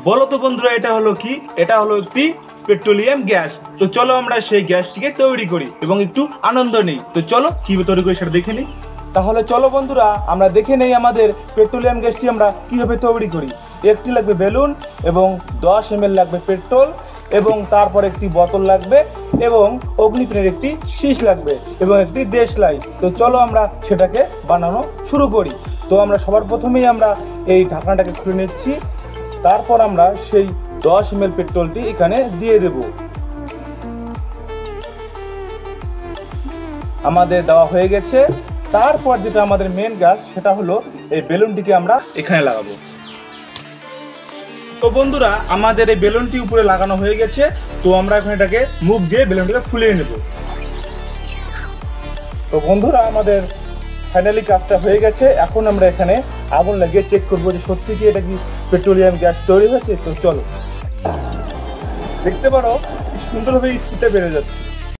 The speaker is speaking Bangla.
বলো তো বন্ধুরা এটা হলো কি? এটা হলো একটি পেট্রোলিয়াম গ্যাস। তো চলো আমরা সেই গ্যাসটিকে তৈরি করি এবং একটু আনন্দ নিই। তো চলো কিভাবে তৈরি করি সেটা দেখে নিই। তাহলে চলো বন্ধুরা আমরা দেখে নেই আমাদের পেট্রোলিয়াম গ্যাসটি আমরা কিভাবে তৈরি করি। একটি লাগবে বেলুন এবং 10 ml লাগবে পেট্রোল এবং তারপর একটি বোতল লাগবে এবং অগ্নিপেনের একটি শীষ লাগবে এবং একটি দেশলাই। তো চলো আমরা সেটাকে বানানো শুরু করি। তো আমরা সবার প্রথমেই আমরা এই ঢাকনাটাকে খুলে নিচ্ছি। তারপর আমরা সেই 10 ml পেট্রোলটি এখানে দিয়ে দেব। আমাদের দেওয়া হয়ে গেছে। তারপর যেটা আমাদের মেন কাজ সেটা হলো এই বেলুনটিকে আমরা এখানে লাগাবো। তো বন্ধুরা আমাদের এই বেলুনটি উপরে লাগানো হয়ে গেছে। তো আমরা এখন এটাকে মুখ দিয়ে বেলুনটাকে ফুলিয়ে নেব। তো বন্ধুরা আমাদের ফাইনালি কাজটা হয়ে গেছে। এখন আমরা এখানে আগুন লাগিয়ে চেক করবো যে সত্যি কি এটা কি পেট্রোলিয়াম গ্যাস তৈরি হয়েছে। তো চলো, দেখতে পারো সুন্দরভাবে স্পিডটা বেড়ে যাচ্ছে।